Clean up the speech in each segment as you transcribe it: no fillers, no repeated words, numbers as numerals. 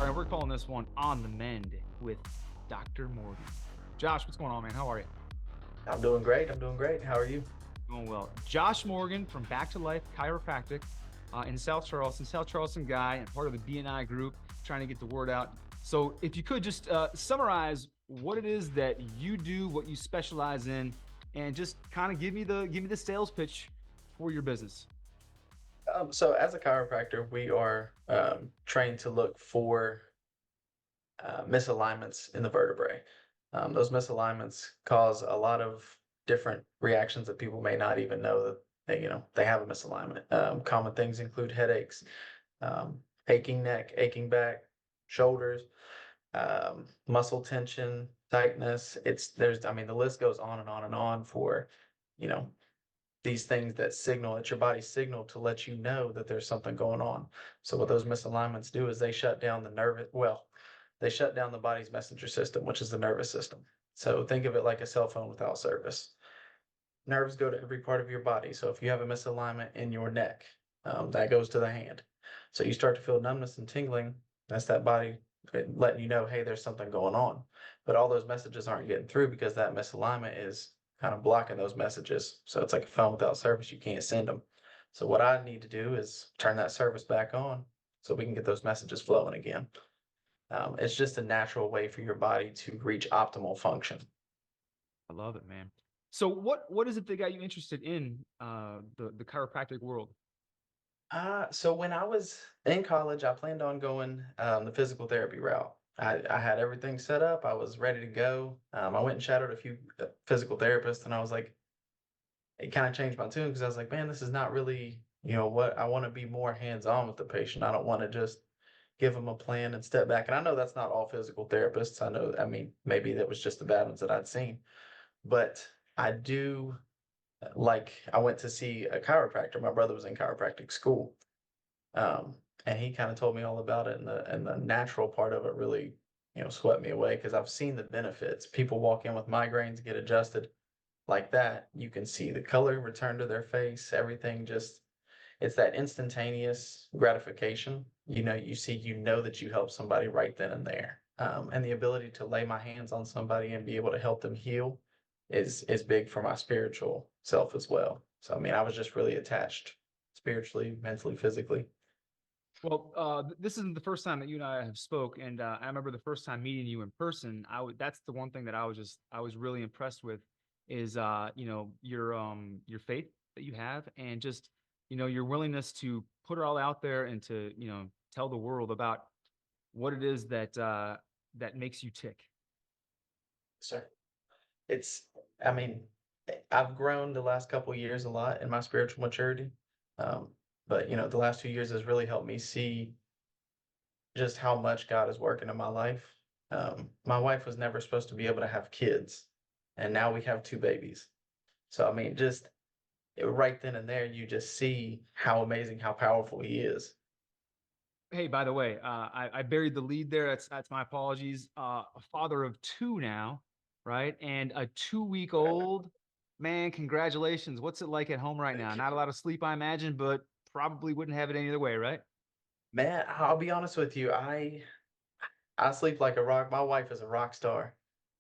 All right, we're calling this one On the Mend with Dr. Morgan. Josh, what's going on, man? How are you? I'm doing great. I'm doing great. How are you? Doing well. Josh Morgan from Back to Life Chiropractic in South Charleston, South Charleston guy, and part of the BNI group, trying to get the word out. So, if you could just summarize what it is that you do, what you specialize in, and just kind of give me the sales pitch for your business. So, as a chiropractor, we are trained to look for misalignments in the vertebrae. Those misalignments cause a lot of different reactions that people may not even know that they have a misalignment. Common things include headaches, aching neck, aching back, shoulders, muscle tension, tightness. The list goes on and on and on for you know these things that signal, it's your body's signal to let you know that there's something going on. So what those misalignments do is they shut down the body's messenger system, which is the nervous system. So think of it like a cell phone without service. Nerves go to every part of your body. So if you have a misalignment in your neck, that goes to the hand. So you start to feel numbness and tingling. That's that body letting you know, hey, there's something going on. But all those messages aren't getting through because that misalignment is kind of blocking those messages. So it's like a phone without service. You can't send them. So what I need to do is turn that service back on so we can get those messages flowing again. It's just a natural way for your body to reach optimal function. I love it, man. So, what is it that got you interested in the chiropractic world? So when I was in college, I planned on going the physical therapy route. I had everything set up. I was ready to go. I went and shadowed a few physical therapists, and I was like, it kind of changed my tune because I was like, man, this is not really, what I want to be more hands-on with the patient. I don't want to just give them a plan and step back. And I know that's not all physical therapists. I mean, maybe that was just the bad ones that I'd seen, but I do like I went to see a chiropractor. My brother was in chiropractic school. Um, and he kind of told me all about it, and the natural part of it really, swept me away because I've seen the benefits. People walk in with migraines, get adjusted like that. You can see the color return to their face, everything just it's that instantaneous gratification. You know that you help somebody right then and there. And the ability to lay my hands on somebody and be able to help them heal is big for my spiritual self as well. So I mean, I was just really attached spiritually, mentally, physically. Well, this isn't the first time that you and I have spoke, and I remember the first time meeting you in person. That's the one thing that I was really impressed with is your faith that you have, and just your willingness to put it all out there and to tell the world about what it is that makes you tick. So it's, I mean, I've grown the last couple of years a lot in my spiritual maturity. Um, but the last 2 years has really helped me see just how much God is working in my life. My wife was never supposed to be able to have kids, and now we have two babies. So I mean, just right then and there, you just see how amazing, how powerful He is. Hey, by the way, I buried the lead there. That's my apologies. A father of two now, right? And a 2 week old. Man, congratulations. What's it like at home right now? Thank you. Not a lot of sleep, I imagine, but probably wouldn't have it any other way, right? Man, I'll be honest with you. I sleep like a rock. My wife is a rock star.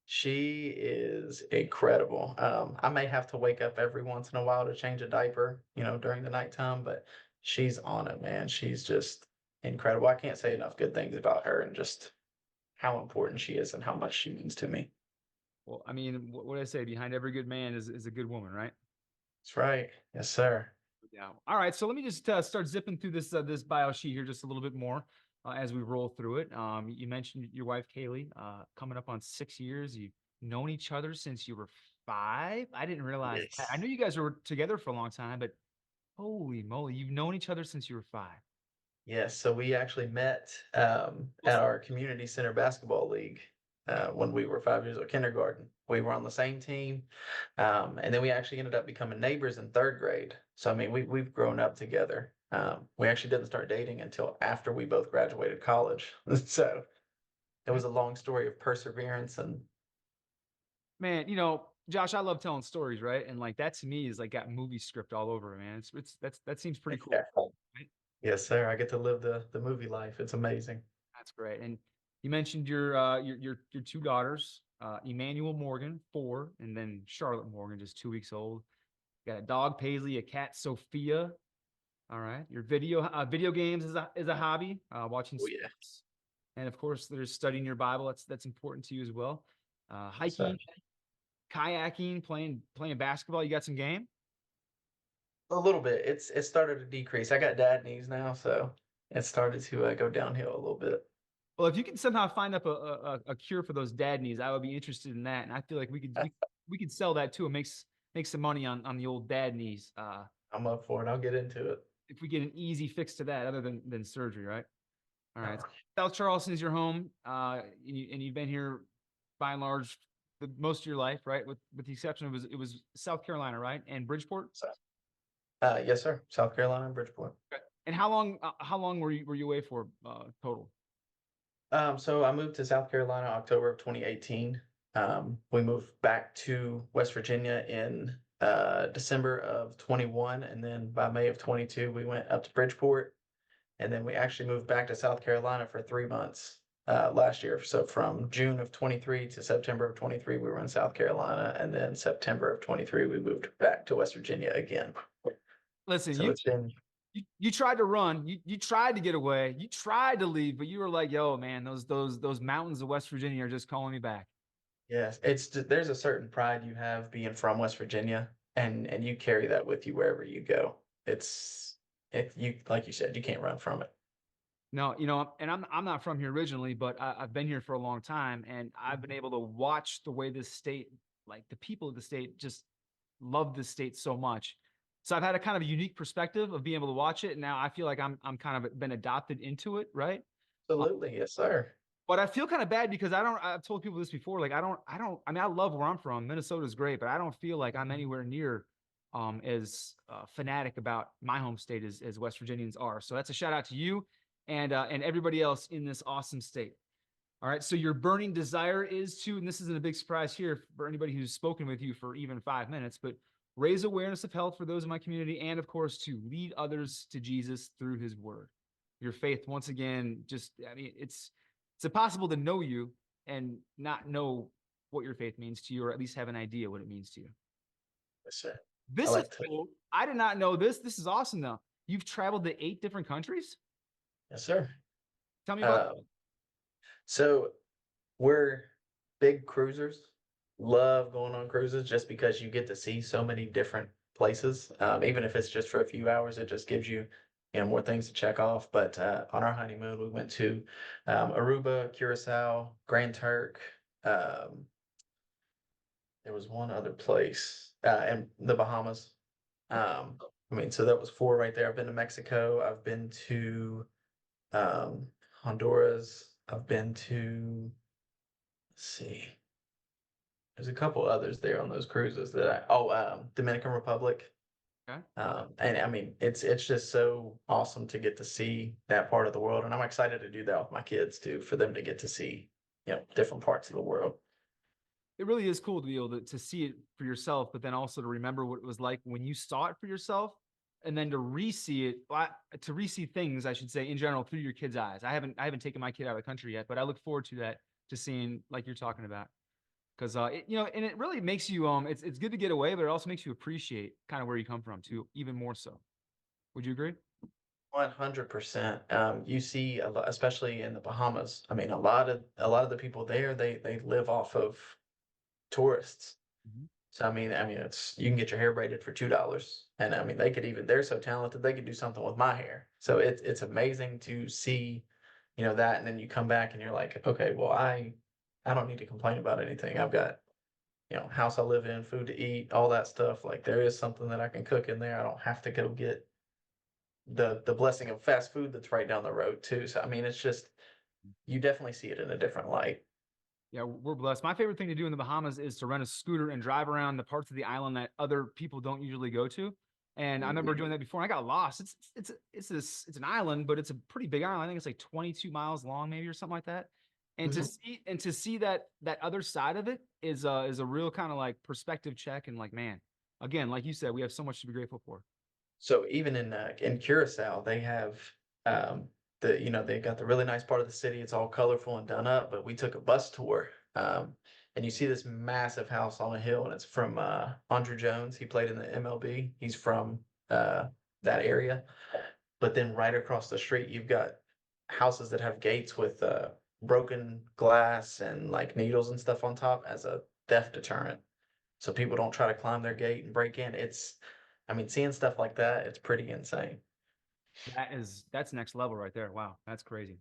She is incredible. I may have to wake up every once in a while to change a diaper, during the nighttime, but she's on it, man. She's just incredible. I can't say enough good things about her and just how important she is and how much she means to me. Well, I mean, what do I say? Behind every good man is a good woman, right? That's right. Yes, sir. Yeah. All right. So let me just start zipping through this bio sheet here just a little bit more as we roll through it. You mentioned your wife Kaylee, coming up on 6 years. You've known each other since you were 5. I didn't realize that. I Yes. knew you guys were together for a long time, but holy moly, you've known each other since you were 5. Yes, so we actually met at our community center basketball league when we were 5 years old, kindergarten. We were on the same team, and then we actually ended up becoming neighbors in third grade. So I mean, we've grown up together. We actually didn't start dating until after we both graduated college. So it was a long story of perseverance and Man, Josh, I love telling stories, right? And like that to me is like got movie script all over it, man. That seems pretty cool. yeah. Yes, sir. I get to live the movie life. It's amazing. That's great. And you mentioned your two daughters, Emmanuel Morgan, 4, and then Charlotte Morgan, just 2 weeks old. You got a dog, Paisley, a cat, Sophia. All right. Your video games is a hobby, watching Oh yeah. sports. And of course, there's studying your Bible. That's important to you as well. So Hiking, kayaking, playing basketball. You got some game? a little bit. It started to decrease. I got dad knees now, so it started to go downhill a little bit. Well, if you can somehow find up a cure for those dad knees, I would be interested in that. And I feel like we could sell that too and make some money on the old dad knees. I'm up for it. I'll get into it. If we get an easy fix to that, other than surgery, right? All right. Uh, South Charleston is your home, and you've been here by and large most of your life, right? With the exception of it was South Carolina, right? And Bridgeport. so, yes, sir. South Carolina and Bridgeport. Okay. And how long were you away for total? So I moved to South Carolina October of 2018. We moved back to West Virginia in December of 21, and then by May of 22, we went up to Bridgeport, and then we actually moved back to South Carolina for 3 months last year. So from June of 23 to September of 23, we were in South Carolina, and then September of 23, we moved back to West Virginia again. Listen, So it's been you tried to run, you tried to get away, you tried to leave, but you were like, yo, man, those mountains of West Virginia are just calling me back. Yes, there's a certain pride you have being from West Virginia, and you carry that with you wherever you go. It's if you like you said, you can't run from it. No, and I'm not from here originally, but I've been here for a long time, and I've been able to watch the way this state, like the people of the state, just love this state so much. So I've had a kind of a unique perspective of being able to watch it, and now I feel like I'm kind of been adopted into it, right? Absolutely, yes, sir. But I feel kind of bad because I've told people this before. Like, I mean, I love where I'm from. Minnesota's great, but I don't feel like I'm anywhere near as fanatic about my home state as West Virginians are. So that's a shout out to you and everybody else in this awesome state. All right. So your burning desire is to, and this isn't a big surprise here for anybody who's spoken with you for even 5 minutes, but raise awareness of health for those in my community, and of course, to lead others to Jesus through his word. Your faith, once again, just, I mean, it's impossible to know you and not know what your faith means to you, or at least have an idea what it means to you. Yes, sir. I This is like to. cool. I did not know this. This is awesome though. You've traveled to 8 different countries? Yes, sir. Tell me about. Um, so we're big cruisers. Love going on cruises just because you get to see so many different places. Even if it's just for a few hours, it just gives you, more things to check off. But on our honeymoon, we went to Aruba, Curacao, Grand Turk. Um, there was one other place in the Bahamas. I mean, so that was 4 right there. I've been to Mexico. I've been to um, Honduras. I've been to, let's see, there's a couple others there on those cruises Dominican Republic. Okay. And I mean, it's just so awesome to get to see that part of the world, and I'm excited to do that with my kids too, for them to get to see, different parts of the world. It really is cool to be able to see it for yourself, but then also to remember what it was like when you saw it for yourself, and then to re-see it, to re-see things, I should say, in general, through your kid's eyes. I haven't taken my kid out of the country yet, but I look forward to that, to seeing like you're talking about, because and it really makes you it's good to get away, but it also makes you appreciate kind of where you come from too, even more so. Would you agree? 100%. You see a lot, especially in the Bahamas. I mean, a lot of the people there, they live off of tourists. Mhm. So I mean, it's you can get your hair braided for $2, and I mean, they're so talented they could do something with my hair. So it's amazing to see, that, and then you come back and you're like, okay, well, I don't need to complain about anything. I've got, house I live in, food to eat, all that stuff. Like there is something that I can cook in there. I don't have to go get the blessing of fast food that's right down the road too. So I mean, it's just you definitely see it in a different light. Yeah, we're blessed. My favorite thing to do in the Bahamas is to rent a scooter and drive around the parts of the island that other people don't usually go to. And I remember doing that before. And I got lost. It's an island, but it's a pretty big island. I think it's like 22 miles long, maybe, or something like that. And to Mhm. see that other side of it is a real kind of like perspective check. And like, man, again, like you said, we have so much to be grateful for. So even in Curacao, they have um, they got the really nice part of the city. It's all colorful and done up, but we took a bus tour. And you see this massive house on a hill, and it's from Andrew Jones. He played in the MLB. He's from that area. But then right across the street, you've got houses that have gates with broken glass and like needles and stuff on top as a theft deterrent. So people don't try to climb their gate and break in. I mean, seeing stuff like that, it's pretty insane. That's next level right there. Wow, that's crazy.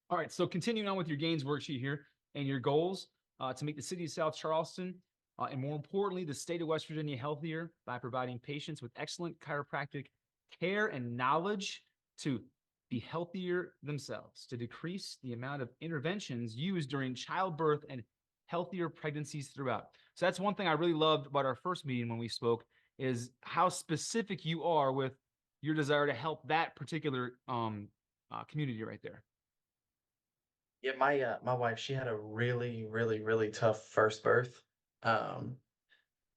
All right, so continuing on with your gains worksheet here and your goals to make the city of South Charleston and more importantly, the state of West Virginia healthier by providing patients with excellent chiropractic care and knowledge to be healthier themselves, to decrease the amount of interventions used during childbirth and healthier pregnancies throughout. So that's one thing I really loved about our first meeting when we spoke is how specific you are with your desire to help that particular community right there. Yeah, my wife, she had a really, really, really tough first birth. Um,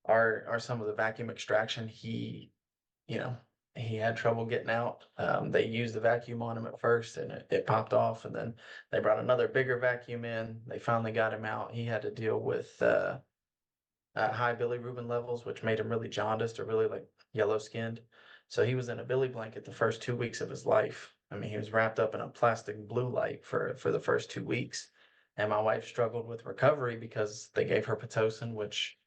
our son with the vacuum extraction, you know, he had trouble getting out. They used the vacuum on him at first and it popped off, and then they brought another bigger vacuum in. They finally got him out. He had to deal with high bilirubin levels, which made him really jaundiced or really like yellow skinned. So he was in a billy blanket the first 2 weeks of his life. I mean, he was wrapped up in a plastic blue light for the first 2 weeks. And my wife struggled with recovery because they gave her Pitocin, which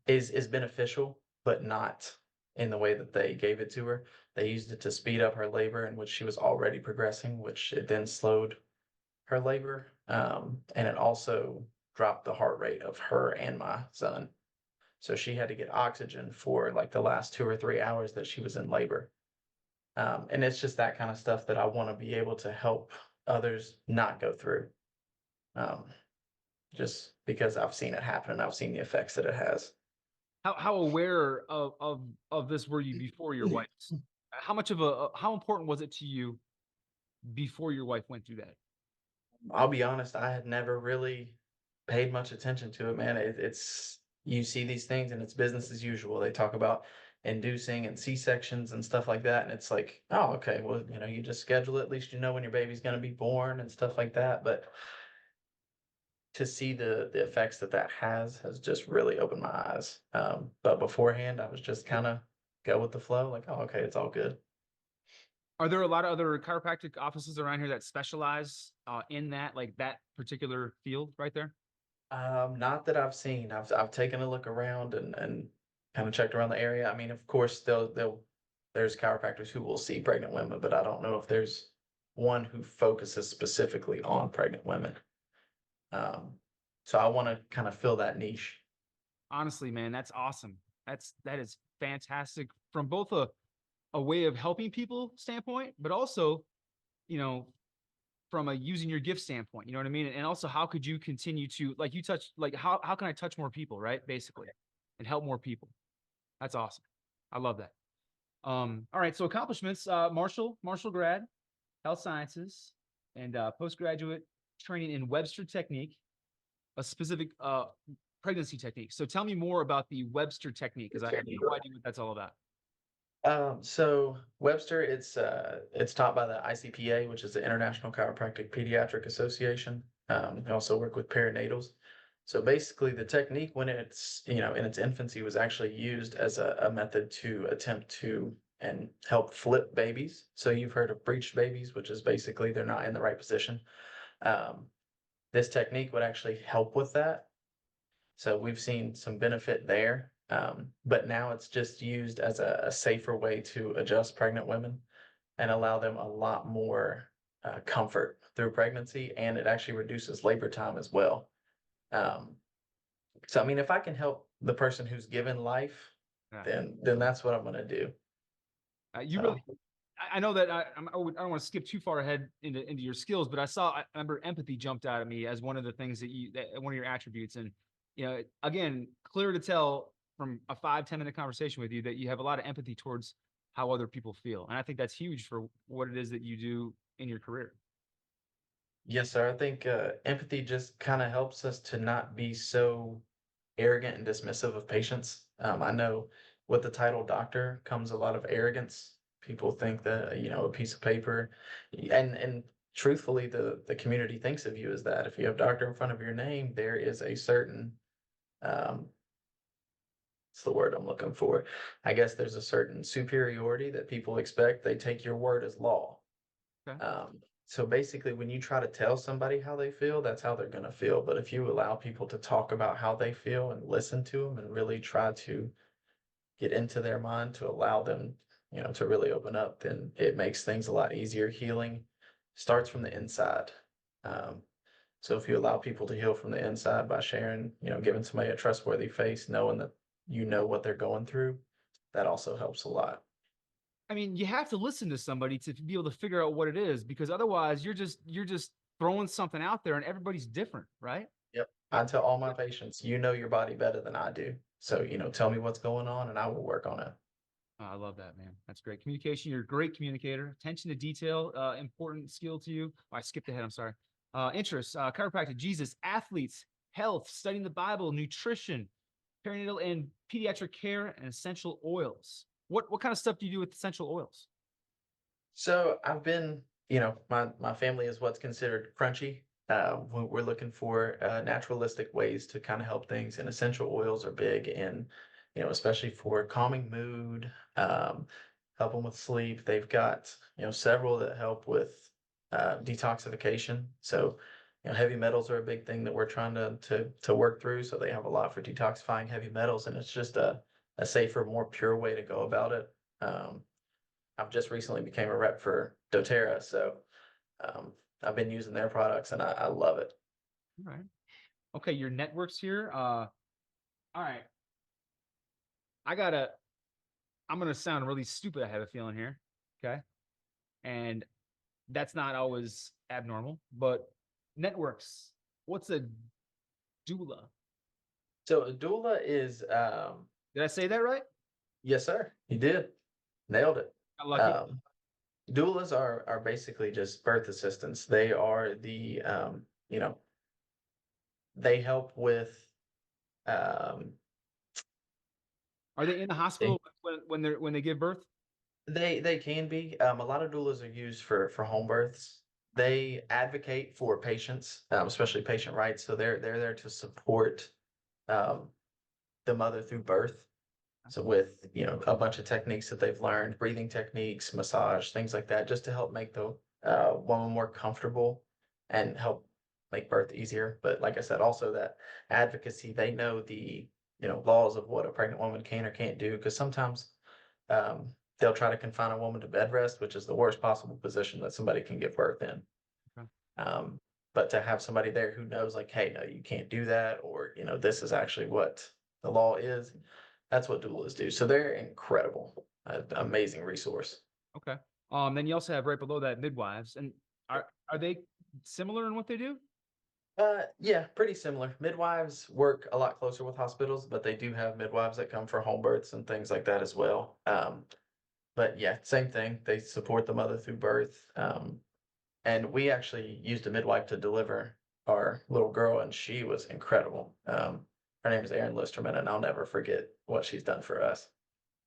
is beneficial, but not in the way that they gave it to her. They used it to speed up her labor, in which she was already progressing, which it then slowed her labor. And it also dropped the heart rate of her and my son. So she had to get oxygen for like the last 2 or 3 hours that she was in labor. And it's just that kind of stuff that I want to be able to help others not go through. Um, just because I've seen it happen and I've seen the effects that it has. How aware of this were you before your wife's? How much of how important was it to you before your wife went through that? I'll be honest, I had never really paid much attention to it, man. It's you see these things and it's business as usual. They talk about inducing and C-sections and stuff like that. And it's like, oh, okay, well, you just schedule it. At least you know when your baby's going to be born and stuff like that. But to see the effects that that has just really opened my eyes. But beforehand, I was just kind of go with the flow, like, oh, okay, it's all good. Are there a lot of other chiropractic offices around here that specialize in that, like that particular field right there? Not that I've seen. I've taken a look around and kind of checked around the area. I mean, of course, there's chiropractors who will see pregnant women, but I don't know if there's one who focuses specifically on pregnant women. Um, so I want to kind of fill that niche. Honestly, man, that's awesome. That is fantastic from both a way of helping people standpoint, but also, you know, from a using your gift standpoint, you know what I mean? And also how could you continue to like you touch like how can I touch more people, right? Basically, and help more people. That's awesome. I love that. All right, so accomplishments, Marshall grad, health sciences, and postgraduate training in Webster technique, a specific pregnancy technique. So tell me more about the Webster technique because I have no idea what that's all about. So Webster, it's taught by the ICPA, which is the International Chiropractic Pediatric Association. We also work with perinatals. So basically, the technique when it's in its infancy was actually used as a method to attempt to and help flip babies. So you've heard of breech babies, which is basically they're not in the right position. Um, this technique would actually help with that. So we've seen some benefit there. But now it's just used as a safer way to adjust pregnant women and allow them a lot more comfort through pregnancy, and it actually reduces labor time as well. Um, so I mean, if I can help the person who's given life, Yeah. then that's what I'm going to do. You So really, I know that I don't want to skip too far ahead into your skills, but I remember empathy jumped out at me as one of the things that one of your attributes. And, again, clear to tell from a 5-10 minute conversation with you that you have a lot of empathy towards how other people feel. And I think that's huge for what it is that you do in your career. yes, sir. I think empathy just kind of helps us to not be so arrogant and dismissive of patients. I know with the title doctor comes a lot of arrogance People think that, a piece of paper, and truthfully, the community thinks of you as that. If you have doctor in front of your name, there is a certain, um, what's the word I'm looking for? I guess there's a certain superiority that people expect. They take your word as law. Okay. So basically, when you try to tell somebody how they feel, that's how they're going to feel. But if you allow people to talk about how they feel and listen to them and really try to get into their mind to allow them, to really open up, then it makes things a lot easier. Healing starts from the inside. Um, so if you allow people to heal from the inside by sharing, giving somebody a trustworthy face, knowing that you know what they're going through, that also helps a lot. I mean, you have to listen to somebody to be able to figure out what it is, because otherwise you're just throwing something out there and everybody's different, right? Yep. I tell all my patients, you know your body better than I do. So, tell me what's going on and I will work on it. Oh, I love that, man. That's great. Communication, you're a great communicator. Attention to detail, important skill to you. Oh, I skipped ahead. I'm sorry. Interests, chiropractic, Jesus, athletes, health, studying the Bible, nutrition, perinatal and pediatric care, and essential oils. What kind of stuff do you do with essential oils? So I've been, my family is what's considered crunchy. We're looking for naturalistic ways to kind of help things, and essential oils are big in, especially for calming mood, helping with sleep. They've got, several that help with detoxification. So, heavy metals are a big thing that we're trying to work through. So they have a lot for detoxifying heavy metals, and it's just a safer, more pure way to go about it. Um, I've just recently became a rep for doTERRA, so um, I've been using their products and I love it. All right. Okay, your networks here. All right. I gotta. I'm gonna sound really stupid. I have a feeling here. Okay, and that's not always abnormal, but networks. What's a doula? So a doula is, Did I say that right? yes, sir, you did, nailed it. Got lucky. Um, Doulas are basically just birth assistants. They are they help with, um, Are they in the they hospital when they give birth? they can be. A lot of doulas are used for home births. They advocate for patients, especially patient rights. So they're there to support um, the mother through birth. So with, a bunch of techniques that they've learned, breathing techniques, massage, things like that, just to help make the woman more comfortable and help make birth easier. But like I said, also that advocacy, they know the, laws of what a pregnant woman can or can't do. Because sometimes um, they'll try to confine a woman to bed rest, which is the worst possible position that somebody can give birth in. Okay. Um, but to have somebody there who knows, like, hey, no, you can't do that, or this is actually what the law is. That's what doulas do. So they're incredible, amazing resource. Okay. Then you also have right below that midwives, and are they similar in what they do? Yeah, pretty similar. Midwives work a lot closer with hospitals, but they do have midwives that come for home births and things like that as well. But yeah, same thing. They support the mother through birth. And we actually used a midwife to deliver our little girl, and she was incredible. Her name is Erin Listerman, and I'll never forget what she's done for us.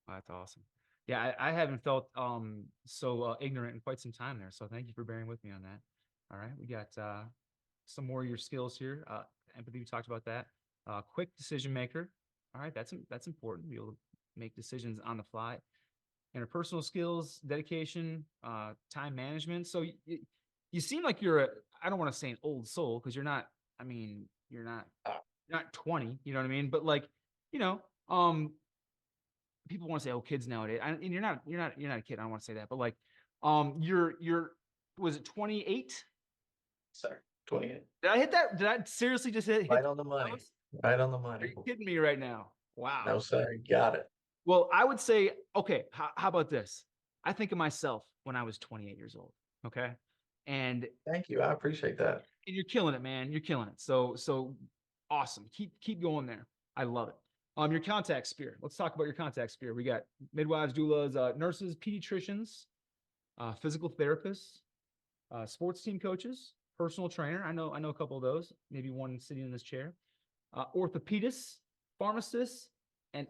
Oh, that's awesome. Yeah, I haven't felt so ignorant in quite some time there. So thank you for bearing with me on that. All right, we got some more of your skills here. Empathy, we talked about that. Quick decision maker. All right, that's important. Be able to make decisions on the fly. Interpersonal skills, dedication, time management. So you seem like you're a, I don't want to say an old soul, because you're not. I mean, Uh, you're not 20. You know what I mean? But like, you know, um, people want to say, "Oh, kids nowadays," and you're not a kid. I don't want to say that, but like, you're was it 28? Sorry, 28. Did I hit that? Did I seriously just hit Right on the money. those? Right on the Are money. you kidding me right now? No, Wow. sir, you got it. Well, I would say, okay, how about this? I think of myself when I was 28 years old. Okay. And Thank you. I appreciate that. you're killing it, man. You're killing it. So awesome. Keep going there. I love it. Your contact sphere. Let's talk about your contact sphere. We got midwives, doulas, nurses, pediatricians, physical therapists, sports team coaches, personal trainer. I know a couple of those. Maybe one sitting in this chair. Orthopedists, pharmacists, and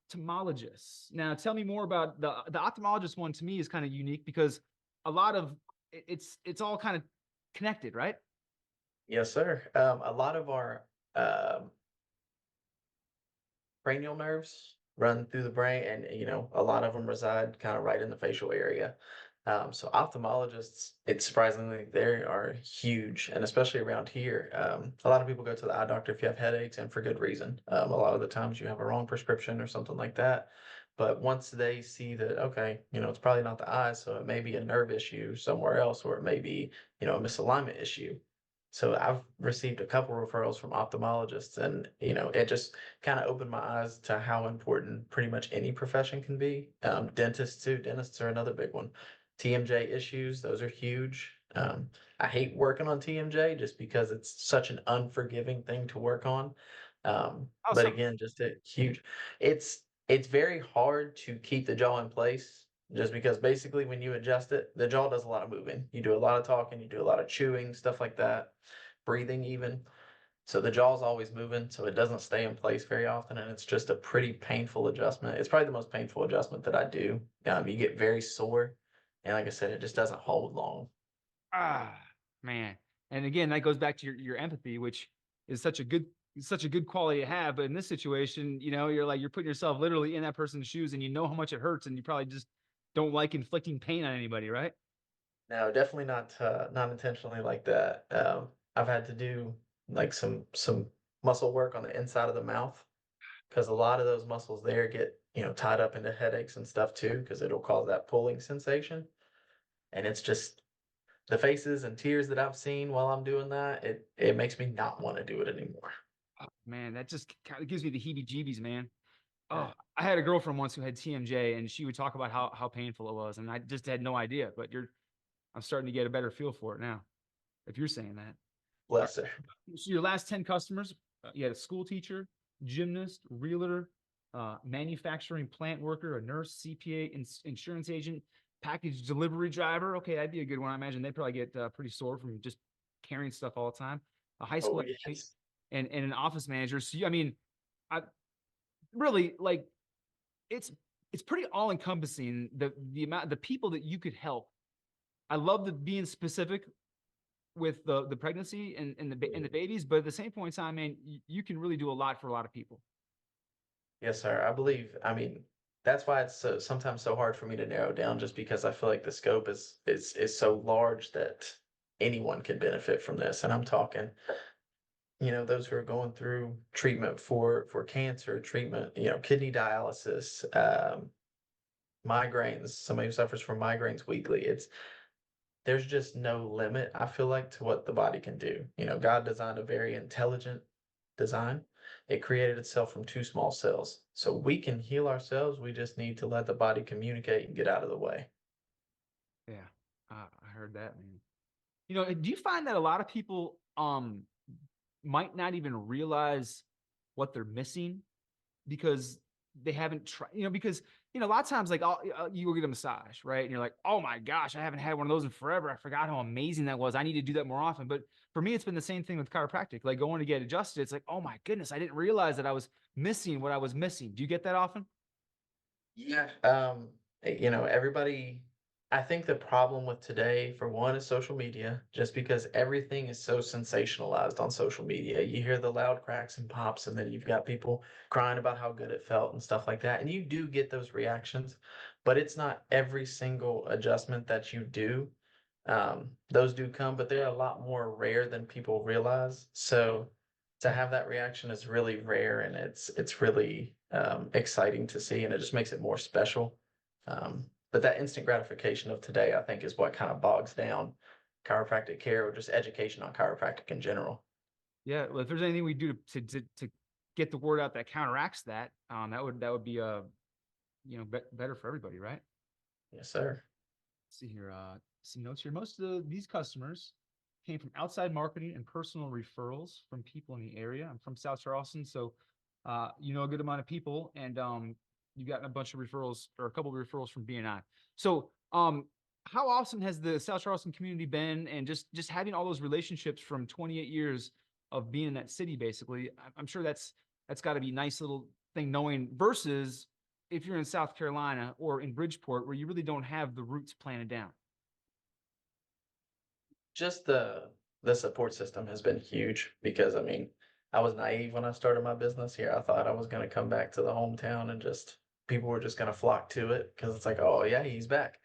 ophthalmologists. Now, tell me more about the ophthalmologist one. To me, is kind of unique because a lot of it's all kind of connected, right? Yes, sir. A lot of our um, cranial nerves run through the brain, and a lot of them reside kind of right in the facial area. So ophthalmologists, it's surprisingly, they are huge, and especially around here, a lot of people go to the eye doctor if you have headaches, and for good reason. A lot of the times you have a wrong prescription or something like that. But once they see that, okay, it's probably not the eyes, so it may be a nerve issue somewhere else, or it may be, a misalignment issue. So I've received a couple referrals from ophthalmologists, and it just kind of opened my eyes to how important pretty much any profession can be. Dentists too. Dentists are another big one. TMJ issues, those are huge. I hate working on TMJ just because it's such an unforgiving thing to work on. But Awesome. again, just a huge. It's very hard to keep the jaw in place just because basically when you adjust it, the jaw does a lot of moving. You do a lot of talking, you do a lot of chewing, stuff like that, breathing even. So the jaw's always moving, so it doesn't stay in place very often, and it's just a pretty painful adjustment. It's probably the most painful adjustment that I do. You get very sore, and like I said, it just doesn't hold long. Ah, man. And again, that goes back to your empathy, which is such a good quality to have. But in this situation, you're putting yourself literally in that person's shoes, and you know how much it hurts, and you probably just don't like inflicting pain on anybody, right? No, definitely not intentionally like that. I've had to do like some muscle work on the inside of the mouth because a lot of those muscles there get tied up into headaches and stuff too because it'll cause that pulling sensation. And it's just the faces and tears that I've seen while I'm doing that, it makes me not want to do it anymore. Oh, man, that just kind of gives me the heebie-jeebies, man. Yeah. Oh, I had a girlfriend once who had TMJ, and she would talk about how painful it was, and I just had no idea. But I'm starting to get a better feel for it now. If you're saying that. All Bless her. right. So your last 10 customers, you had a school teacher, gymnast, realtor, manufacturing plant worker, a nurse, CPA, insurance agent, package delivery driver. Okay, that'd be a good one. I imagine they probably get pretty sore from just carrying stuff all the time. A high Oh school education yes. and an office manager. So I mean, I really like it's it's pretty all encompassing the amount the people that you could help. I love the being specific with the pregnancy and the babies, but at the same point in time, man, you can really do a lot for a lot of people. Yes, sir. I believe. I mean, that's why it's sometimes so hard for me to narrow down, just because I feel like the scope is so large that anyone can benefit from this. And I'm talking, those who are going through treatment for cancer, treatment, kidney dialysis, migraines, somebody who suffers from migraines weekly. There's just no limit, I feel like, to what the body can do. God designed a very intelligent design. It created itself from two small cells. So we can heal ourselves. We just need to let the body communicate and get out of the way. Yeah, I heard that, man. Do you find that a lot of people might not even realize what they're missing because they haven't tried, because, a lot of times, like, you go get a massage, right? And you're like, oh my gosh, I haven't had one of those in forever. I forgot how amazing that was. I need to do that more often. But for me, it's been the same thing with chiropractic. Like going to get adjusted, it's like, oh my goodness, I didn't realize that I was missing what I was missing. Do you get that often? Yeah. Everybody, I think the problem with today, for one, is social media, just because everything is so sensationalized on social media. You hear the loud cracks and pops, and then you've got people crying about how good it felt and stuff like that. And you do get those reactions, but it's not every single adjustment that you do. Those do come, but they're a lot more rare than people realize. So to have that reaction is really rare, and it's really exciting to see, and it just makes it more special. But that instant gratification of today, I think, is what kind of bogs down chiropractic care or just education on chiropractic in general. Yeah. Well, if there's anything we do to get the word out that counteracts that, that would be better for everybody, right? Yes, sir. Let's see here. Some notes here. Most of these customers came from outside marketing and personal referrals from people in the area. I'm from South Charleston, so a good amount of people, and you got a bunch of referrals or a couple of referrals from BNI. So, how awesome has the South Charleston community been, and just having all those relationships from 28 years of being in that city, basically. I'm sure that's got to be a nice little thing knowing versus if you're in South Carolina or in Bridgeport where you really don't have the roots planted down? Just the support system has been huge because I mean, I was naive when I started my business here. I thought I was gonna come back to the hometown and just people were just gonna flock to it because it's like, oh yeah, he's back.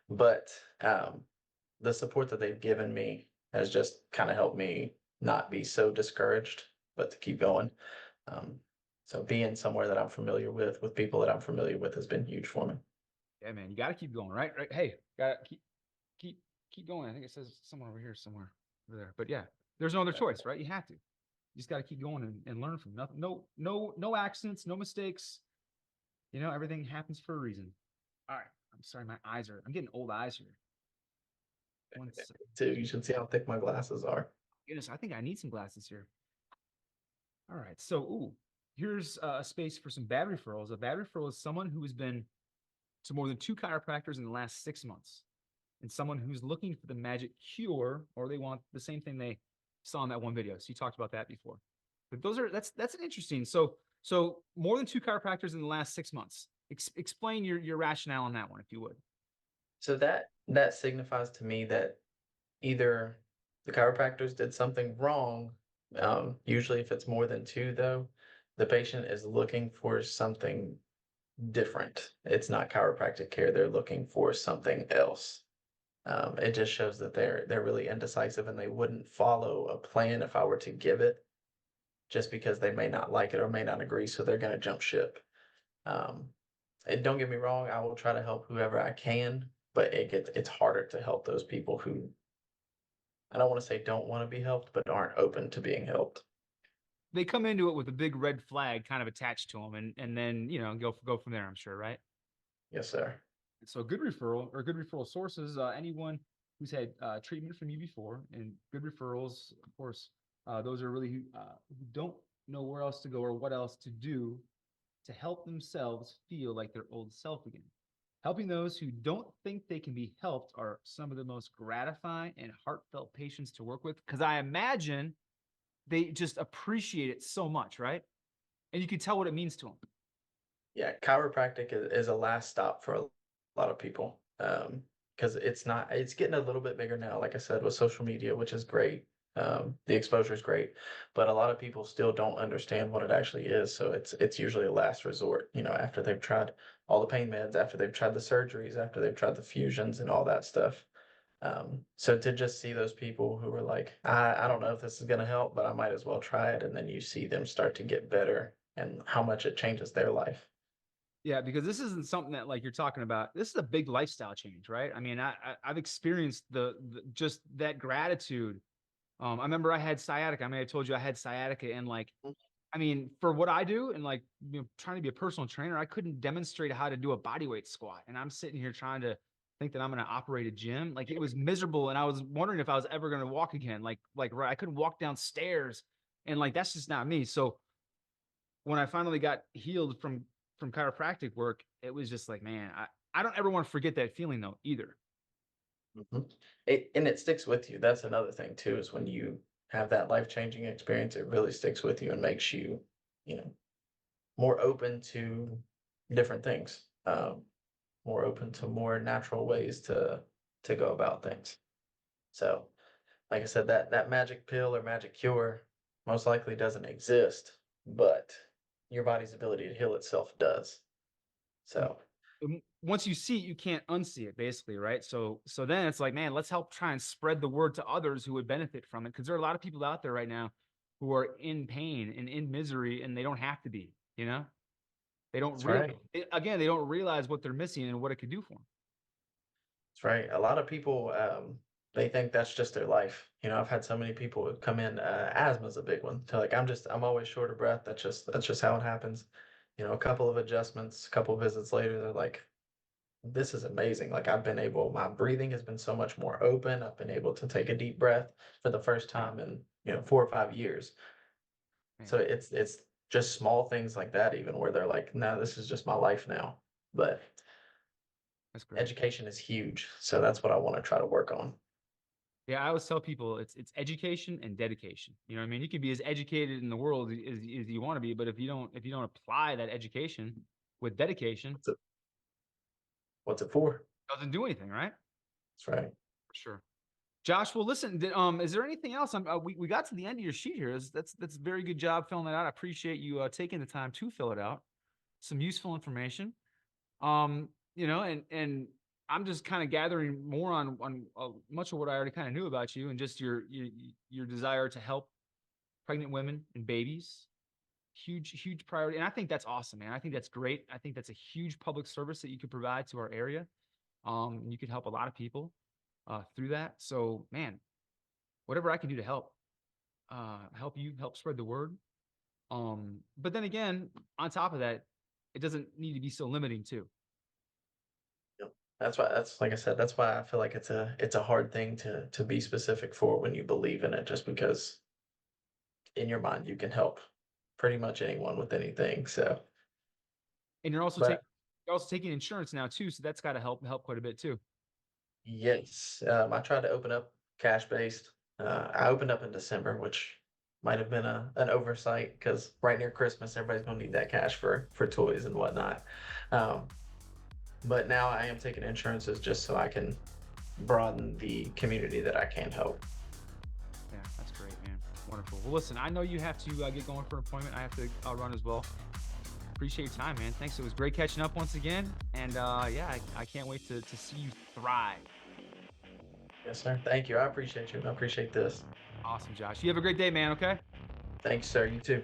But the support that they've given me has just kind of helped me not be so discouraged, but to keep going. Um, so being somewhere that I'm familiar with people that I'm familiar with has been huge for me. Yeah, man, you got to keep going, right? Right. Hey, got to keep, keep going. I think it says somewhere over here, somewhere over there. But yeah, there's no other choice, right? You have to. You just got to keep going and learn from nothing. No accidents, no mistakes. You know, everything happens for a reason. All right. I'm sorry, I'm getting old eyes here. One second. Too, you should see how thick my glasses are. Goodness, I think I need some glasses here. All right. So, here's a space for some bad referrals. A bad referral is someone who has been to more than 2 chiropractors in the last 6 months, and someone who's looking for the magic cure, or they want the same thing they saw in that one video. So you talked about that before. But that's an interesting. So more than 2 chiropractors in the last 6 months. Explain your rationale on that one, if you would. So that signifies to me that either the chiropractors did something wrong. Usually, if it's more than two, though, the patient is looking for something different. It's not chiropractic care. They're looking for something else. It just shows that they're really indecisive and they wouldn't follow a plan if I were to give it, just because they may not like it or may not agree, so they're going to jump ship. Um, and don't get me wrong, I will try to help whoever I can, but it's harder to help those people who I don't want to say don't want to be helped, but aren't open to being helped. They come into it with a big red flag kind of attached to them, and then go from there. I'm sure, right? Yes, sir. So good referral or good referral sources, anyone who's had treatment from you before, and good referrals, of course, those are really who don't know where else to go or what else to do to help themselves feel like their old self again. Helping those who don't think they can be helped are some of the most gratifying and heartfelt patients to work with, because I imagine they just appreciate it so much, right? And you can tell what it means to them. Yeah, chiropractic is a last stop for a lot of people. Because it's getting a little bit bigger now, like I said, with social media, which is great. The exposure is great, but a lot of people still don't understand what it actually is. So it's usually a last resort, after they've tried all the pain meds, after they've tried the surgeries, after they've tried the fusions and all that stuff. So to just see those people who are like, I don't know if this is going to help, but I might as well try it. And then you see them start to get better and how much it changes their life. Yeah, because this isn't something that like you're talking about. This is a big lifestyle change, right? I mean, I've experienced the just that gratitude. I remember I had sciatica. I may have told you I had sciatica, and like, I mean, for what I do, and like, trying to be a personal trainer, I couldn't demonstrate how to do a bodyweight squat, and I'm sitting here trying to think that I'm going to operate a gym. Like, it was miserable, and I was wondering if I was ever going to walk again. Like, right, I couldn't walk downstairs, and like that's just not me. So when I finally got healed from chiropractic work, it was just like, man, I don't ever want to forget that feeling though either. Mhm. And it sticks with you. That's another thing too, is when you have that life-changing experience, it really sticks with you and makes you, you know, more open to different things, more open to more natural ways to go about things. So, like I said, that magic pill or magic cure most likely doesn't exist, but your body's ability to heal itself does. And So, once you see it, you can't unsee it, basically, right? So then it's like, man, let's help try and spread the word to others who would benefit from it, because there are a lot of people out there right now who are in pain and in misery, and they don't have to be. They don't that's real right. again, they don't realize what they're missing and what it could do for them. That's right. A lot of people, they think that's just their life. I've had so many people come in. Asthma is a big one. They're like, I'm always short of breath. That's just how it happens. A couple of adjustments, a couple of visits later, they're like, this is amazing. Like my breathing has been so much more open. I've been able to take a deep breath for the first time in 4 or 5 years. Man, So it's just small things like that, even where they're like, no, this is just my life now. But that's great. education is huge. So that's what I want to try to work on. Yeah, I always tell people it's education and dedication. You know what I mean? You can be as educated in the world as you want to be, but if you don't apply that education, with dedication, What's it, what's it for? doesn't do anything, right? That's right. For sure. Josh, well, listen, is there anything else? We got to the end of your sheet here. That's a very good job filling that out. I appreciate you taking the time to fill it out. Some useful information. And I'm just kind of gathering more on much of what I already kind of knew about you, and just your desire to help pregnant women and babies. Huge priority, and I think that's awesome, man. I think that's great. I think that's a huge public service that you could provide to our area. And you could help a lot of people through that. So, man, whatever I can do to help you, help spread the word. But then again, on top of that, it doesn't need to be so limiting too. Yep. That's like I said, that's why I feel like it's a hard thing to be specific for when you believe in it, just because in your mind you can help pretty much anyone with anything. So, And but you're also taking insurance now too, so that's got to help quite a bit too. yes, I tried to open up cash based. I opened up in December, which might have been an oversight because right near Christmas, everybody's gonna need that cash for toys and whatnot. Um, but now I am taking insurances just so I can broaden the community that I can help. Yeah, that's great, man. Wonderful. Well, listen, I know you have to get going for an appointment. I have to run as well. Appreciate your time, man. Thanks. It was great catching up once again. And yeah, I can't wait to see you thrive. Yes, sir. Thank you. I appreciate you. I appreciate this. Awesome, Josh. You have a great day, man. Okay. Thanks, sir. You too.